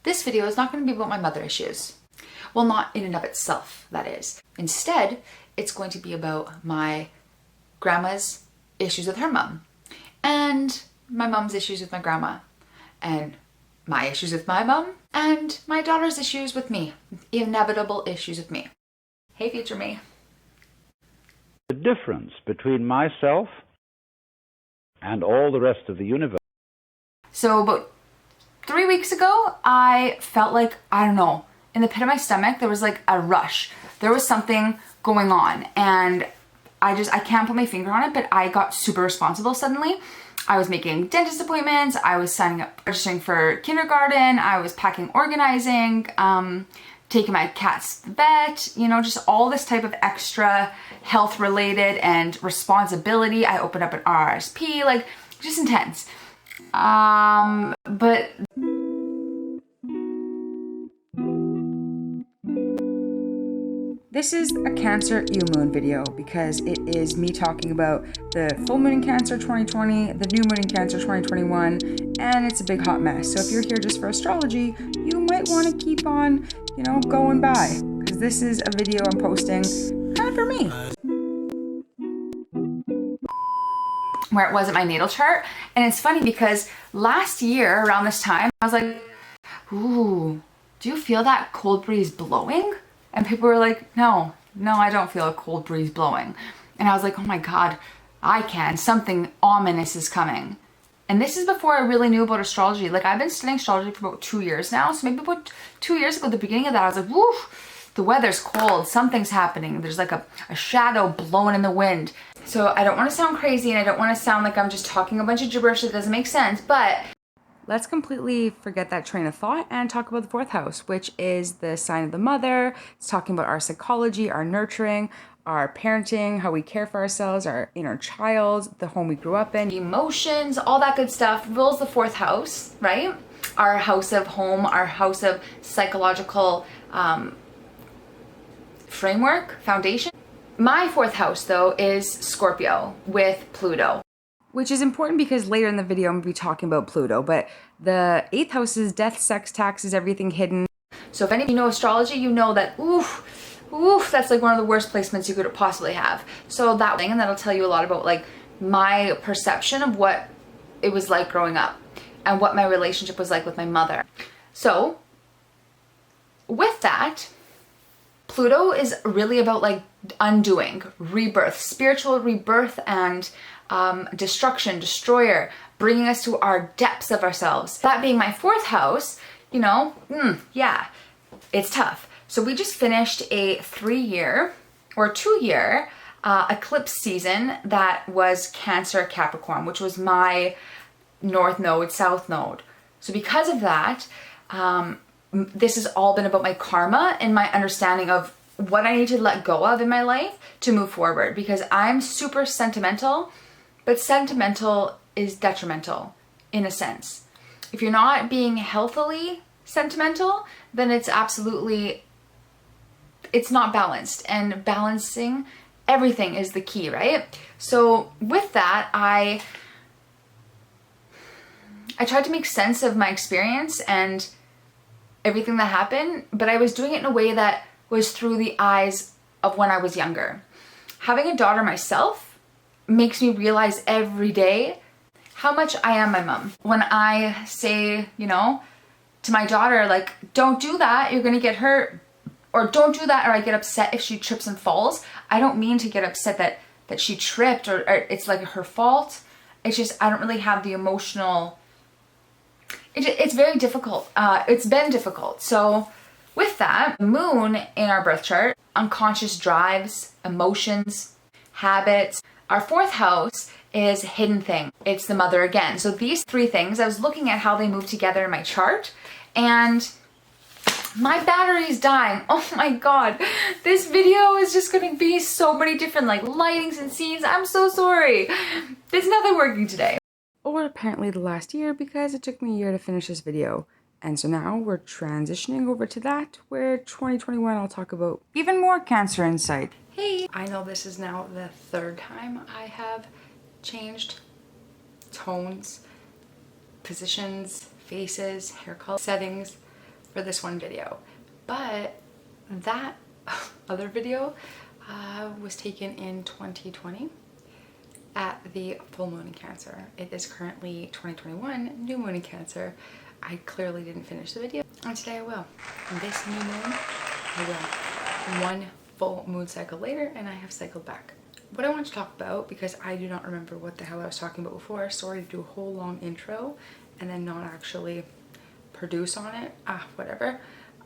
This video is not going to be about my mother issues. Well, not in and of itself, that is. Instead, it's going to be about my grandma's issues with her mom, and my mom's issues with my grandma, and my issues with my mom, and my daughter's issues with me. Inevitable issues with me. Hey, future me. The difference between myself and all the rest of the universe. So about 3 weeks ago, I felt like, I don't know, in the pit of my stomach, there was like a rush. There was something going on, and I can't put my finger on it, but I got super responsible suddenly. I was making dentist appointments, I was signing up, registering for kindergarten, I was packing, organizing, taking my cats to the vet, you know, just all this type of extra health related and responsibility. I opened up an RRSP, like just intense. But this is a Cancer Moon video because it is me talking about the full moon in Cancer 2020, the new moon in Cancer 2021, and it's a big hot mess. So if you're here just for astrology, you might want to keep on, you know, going by, because this is a video I'm posting kind of for me. Where it wasn't my natal chart. And it's funny because last year around this time, I was like, ooh, do you feel that cold breeze blowing? And people were like, no, I don't feel a cold breeze blowing. And I was like, oh my God, I can. Something ominous is coming. And this is before I really knew about astrology. Like, I've been studying astrology for about 2 years now. So maybe about 2 years ago, at the beginning of that, I was like, woo, the weather's cold. Something's happening. There's like a shadow blowing in the wind. So I don't want to sound crazy, and I don't want to sound like I'm just talking a bunch of gibberish that doesn't make sense, but let's completely forget that train of thought and talk about the fourth house, which is the sign of the mother. It's talking about our psychology, our nurturing, our parenting, how we care for ourselves, our inner child, the home we grew up in, emotions, all that good stuff rules the fourth house, right? Our house of home, our house of psychological framework, foundation. My fourth house, though, is Scorpio with Pluto. Which is important because later in the video I'm going to be talking about Pluto, but the 8th house is death, sex, taxes, everything hidden. So if any of you know astrology, you know that, oof, that's like one of the worst placements you could possibly have. So that thing, and that'll tell you a lot about like my perception of what it was like growing up and what my relationship was like with my mother. So with that, Pluto is really about like undoing, rebirth, spiritual rebirth, and destruction, destroyer, bringing us to our depths of ourselves. That being my fourth house, you know, yeah, it's tough. So we just finished a 3-year or 2-year eclipse season that was Cancer Capricorn, which was my north node, south node. So because of that, this has all been about my karma and my understanding of what I need to let go of in my life to move forward, because I'm super sentimental, but sentimental is detrimental in a sense. If you're not being healthily sentimental, then it's not balanced, and balancing everything is the key, right? So with that, I tried to make sense of my experience and everything that happened, but I was doing it in a way that was through the eyes of when I was younger. Having a daughter myself makes me realize every day how much I am my mom. When I say, you know, to my daughter, like, don't do that, you're gonna get hurt, or don't do that, or I get upset if she trips and falls, I don't mean to get upset that she tripped or it's like her fault. It's just I don't really have the emotional. It's very difficult. It's been difficult. So with that, moon in our birth chart, unconscious drives, emotions, habits. Our fourth house is hidden thing. It's the mother again. So these 3 things, I was looking at how they move together in my chart, and my battery's dying. Oh my God. This video is just gonna be so many different like lightings and scenes. I'm so sorry. There's nothing working today. Or apparently the last year, because it took me a year to finish this video. And so now we're transitioning over to that, where 2021 I'll talk about even more Cancer insight. Hey, I know this is now the 3rd time I have changed tones, positions, faces, hair color, settings, for this one video. But that other video was taken in 2020 at the full moon in Cancer. It is currently 2021, new moon in Cancer. I clearly didn't finish the video, and today I will. This new moon, I will. One full moon cycle later, and I have cycled back. What I want to talk about, because I do not remember what the hell I was talking about before, sorry to do a whole long intro and then not actually produce on it, whatever.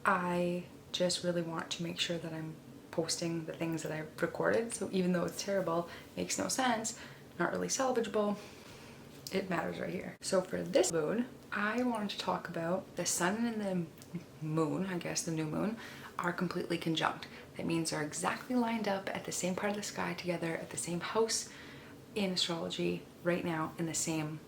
I just really want to make sure that I'm posting the things that I've recorded, so even though it's terrible, makes no sense, not really salvageable, it matters right here. So for this moon, I wanted to talk about the sun and the moon, I guess the new moon, are completely conjunct. That means they're exactly lined up at the same part of the sky together, at the same house in astrology right now, in the same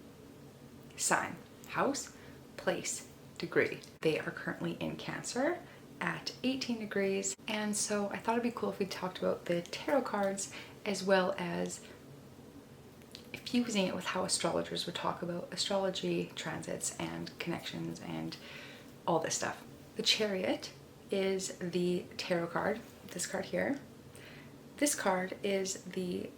sign. House, place, degree. They are currently in Cancer at 18 degrees. And so I thought it'd be cool if we talked about the tarot cards as well as fusing it with how astrologers would talk about astrology, transits, and connections, and all this stuff. The Chariot is the tarot card, this card here. This card is the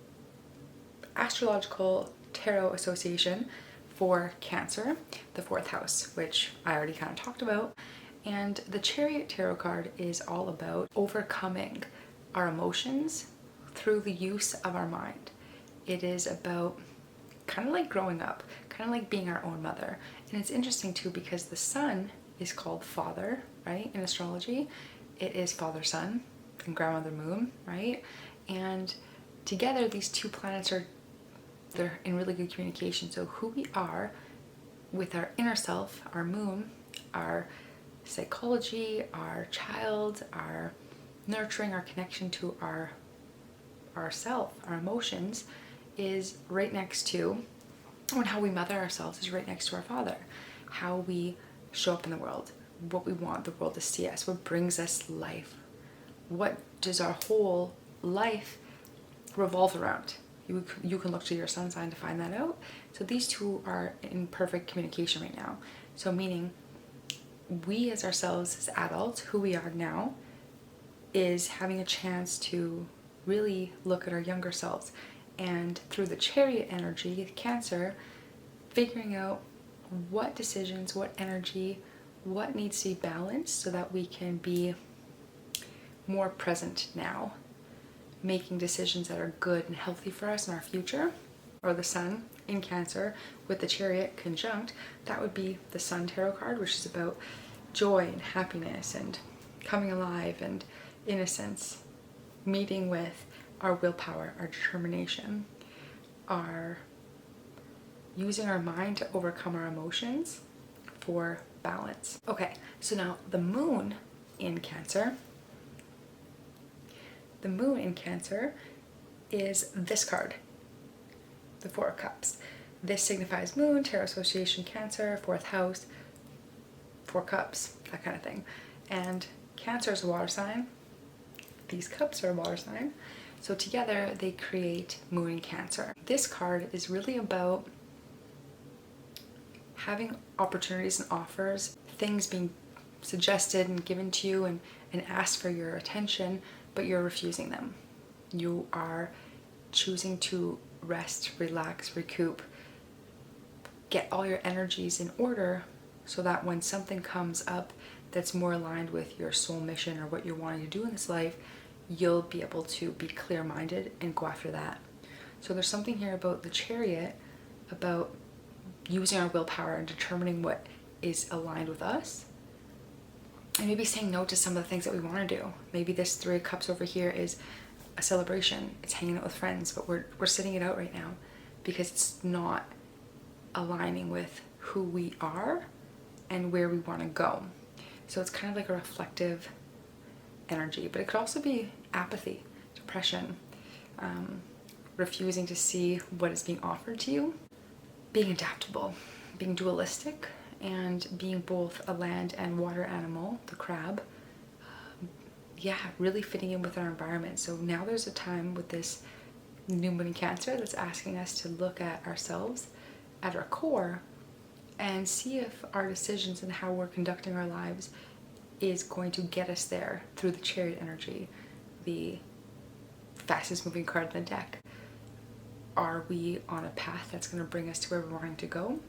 Astrological Tarot Association for Cancer, the 4th house, which I already kind of talked about. And the Chariot tarot card is all about overcoming our emotions through the use of our mind. It is about kind of like growing up, kind of like being our own mother. And it's interesting too because the sun is called father, right? In astrology, it is father sun and grandmother moon, right? And together these two planets they're in really good communication. So who we are with our inner self, our moon, our psychology, our child, our nurturing, our connection to our self, our emotions, is right next to, and how we mother ourselves is right next to our father. How we show up in the world, what we want the world to see us, what brings us life, what does our whole life revolve around. You can look to your sun sign to find that out. So these two are in perfect communication right now. So meaning we as ourselves, as adults, who we are now, is having a chance to really look at our younger selves. And through the Chariot energy, Cancer, figuring out what decisions, what energy, what needs to be balanced so that we can be more present now, making decisions that are good and healthy for us in our future. Or the sun in Cancer with the Chariot conjunct, that would be the Sun tarot card, which is about joy and happiness and coming alive and innocence, meeting with our willpower, our determination, our using our mind to overcome our emotions for balance. Okay, so now the moon in Cancer. The moon in Cancer is this card, the 4 of Cups. This signifies moon, tarot association, Cancer, 4th house, 4 cups, that kind of thing. And Cancer is a water sign. These cups are a water sign. So together they create moon in Cancer. This card is really about having opportunities and offers, things being suggested and given to you and asked for your attention, but you're refusing them. You are choosing to rest, relax, recoup, get all your energies in order so that when something comes up that's more aligned with your soul mission or what you're wanting to do in this life, you'll be able to be clear-minded and go after that. So there's something here about the Chariot, about using our willpower and determining what is aligned with us, and maybe saying no to some of the things that we want to do. Maybe this 3 of Cups over here is a celebration, it's hanging out with friends, but we're sitting it out right now because it's not aligning with who we are and where we want to go. So it's kind of like a reflective energy, but it could also be apathy, depression, refusing to see what is being offered to you, being adaptable, being dualistic, and being both a land and water animal, the crab. Yeah, really fitting in with our environment. So now there's a time with this new moon in Cancer that's asking us to look at ourselves at our core and see if our decisions and how we're conducting our lives is going to get us there through the Chariot energy, the fastest moving card in the deck. Are we on a path that's going to bring us to where we're wanting to go?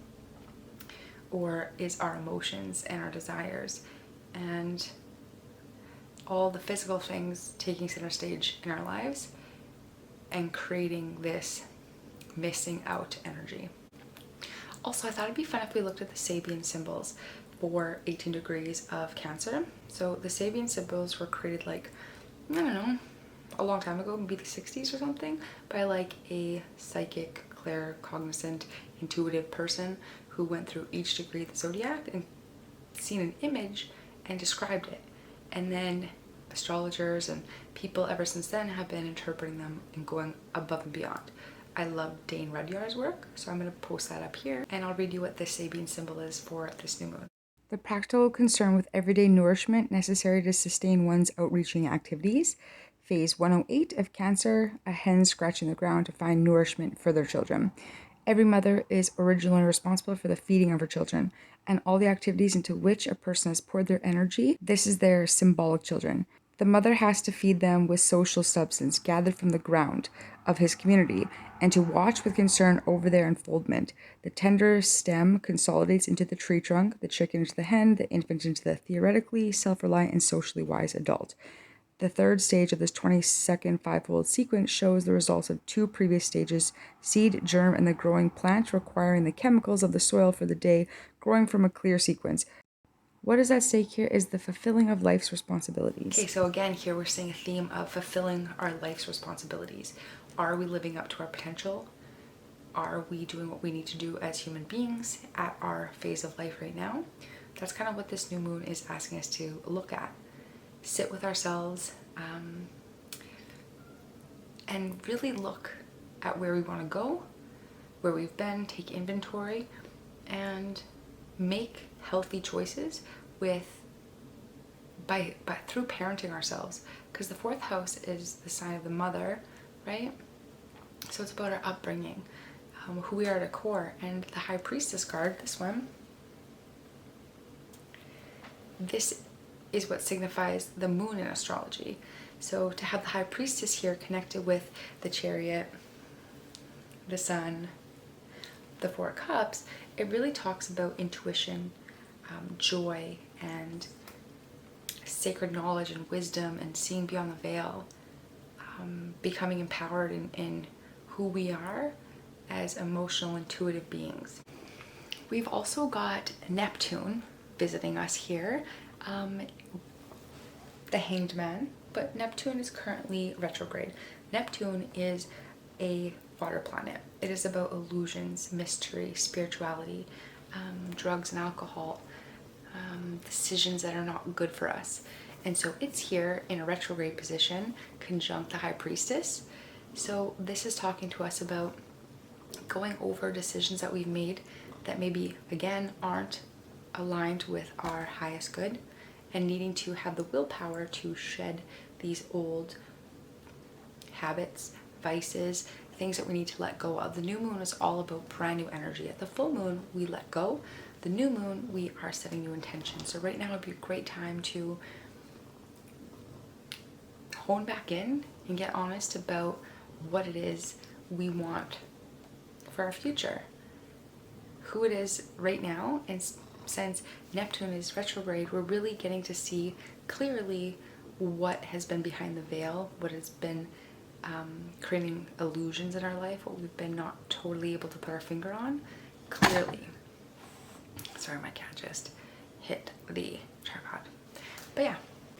Or is our emotions and our desires and all the physical things taking center stage in our lives and creating this missing out energy? Also, I thought it'd be fun if we looked at the Sabian symbols for 18 degrees of Cancer. So the Sabian symbols were created like, I don't know, a long time ago, maybe the 60s or something, by like a psychic, claircognizant, intuitive person who went through each degree of the zodiac and seen an image and described it. And then astrologers and people ever since then have been interpreting them and going above and beyond. I love Dane Rudyard's work, so I'm going to post that up here, and I'll read you what this Sabian symbol is for this new moon. The practical concern with everyday nourishment necessary to sustain one's outreaching activities. Phase 108 of Cancer, a hen scratching the ground to find nourishment for their children. Every mother is originally responsible for the feeding of her children, and all the activities into which a person has poured their energy, this is their symbolic children. The mother has to feed them with social substance gathered from the ground of his community, and to watch with concern over their unfoldment. The tender stem consolidates into the tree trunk, the chicken into the hen, the infant into the theoretically self-reliant and socially wise adult. The third stage of this 20-second fivefold sequence shows the results of two previous stages: seed, germ, and the growing plant, requiring the chemicals of the soil for the day, growing from a clear sequence. What is at stake here is the fulfilling of life's responsibilities. Okay, so again, here we're seeing a theme of fulfilling our life's responsibilities. Are we living up to our potential? Are we doing what we need to do as human beings at our phase of life right now? That's kind of what this new moon is asking us to look at. Sit with ourselves and really look at where we want to go, where we've been, take inventory, and make healthy choices through parenting ourselves, because the fourth house is the sign of the mother, right? So it's about our upbringing, who we are at a core. And the High Priestess card, this one, this is what signifies the moon in astrology. So to have the High Priestess here connected with the Chariot, the Sun, the Four of Cups, it really talks about intuition, joy, and sacred knowledge and wisdom, and seeing beyond the veil, becoming empowered in who we are as emotional, intuitive beings. We've also got Neptune visiting us here, the Hanged Man, but Neptune is currently retrograde. Neptune is a water planet. It is about illusions, mystery, spirituality, drugs and alcohol, decisions that are not good for us. And so it's here in a retrograde position, conjunct the High Priestess. So this is talking to us about going over decisions that we've made that maybe, again, aren't aligned with our highest good, and needing to have the willpower to shed these old habits, vices, things that we need to let go of. The new moon is all about brand new energy. At the full moon, we let go. The new moon, we are setting new intentions. So right now would be a great time to hone back in and get honest about what it is we want for our future, who it is right now. And since Neptune is retrograde, we're really getting to see clearly what has been behind the veil, what has been creating illusions in our life, what we've been not totally able to put our finger on clearly. Sorry, my cat just hit the tripod. But yeah,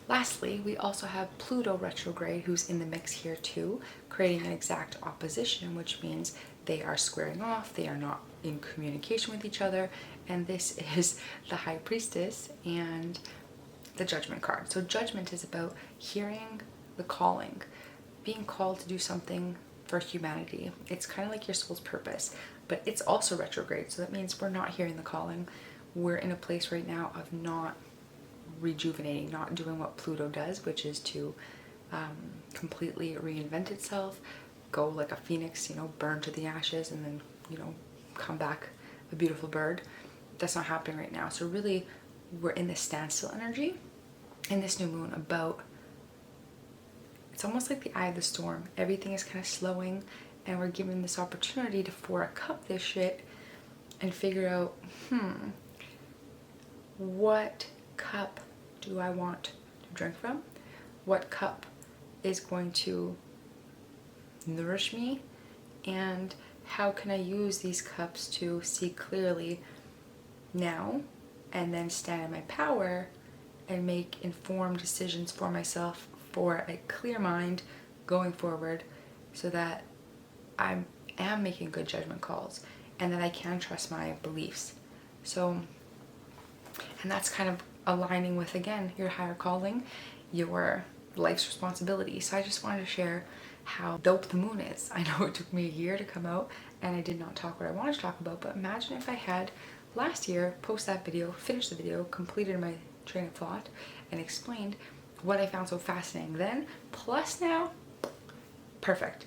lastly, we also have Pluto retrograde, who's in the mix here too, creating an exact opposition, which means they are squaring off, they are not in communication with each other, and this is the High Priestess and the Judgment card. So Judgment is about hearing the calling, being called to do something for humanity. It's kind of like your soul's purpose, but it's also retrograde, so that means we're not hearing the calling. We're in a place right now of not rejuvenating, not doing what Pluto does, which is to completely reinvent itself, go like a phoenix, burn to the ashes, and then, come back a beautiful bird. That's not happening right now. So really, we're in this standstill energy. in this new moon about, it's almost like the eye of the storm. Everything is kind of slowing, and we're given this opportunity to 4 cup this shit and figure out, what cup do I want to drink from? What cup is going to nourish me? And how can I use these cups to see clearly now and then stand in my power and make informed decisions for myself for a clear mind going forward, so that I am making good judgment calls and that I can trust my beliefs. So, and that's kind of aligning with, again, your higher calling, your life's responsibility. So I just wanted to share how dope the moon is. I know it took me a year to come out and I did not talk what I wanted to talk about, but imagine if I had last year post that video, finished the video, completed my train of thought, and explained what I found so fascinating then, plus now, perfect.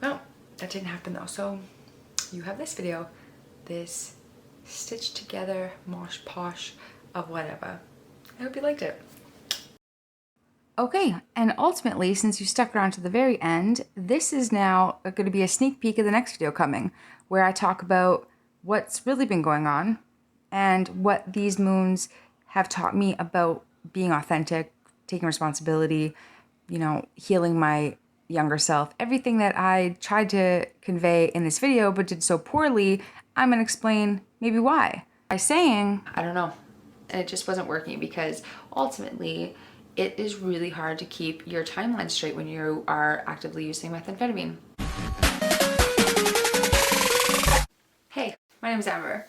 Well, that didn't happen though. So you have this video, this stitched together mosh posh of whatever. I hope you liked it. Okay, and ultimately, since you stuck around to the very end, this is now going to be a sneak peek of the next video coming, where I talk about what's really been going on and what these moons have taught me about being authentic, taking responsibility, you know, healing my younger self. Everything that I tried to convey in this video but did so poorly, I'm gonna explain maybe why. By saying, I don't know, and it just wasn't working, because ultimately it is really hard to keep your timeline straight when you are actively using methamphetamine. Hey, my name is Amber.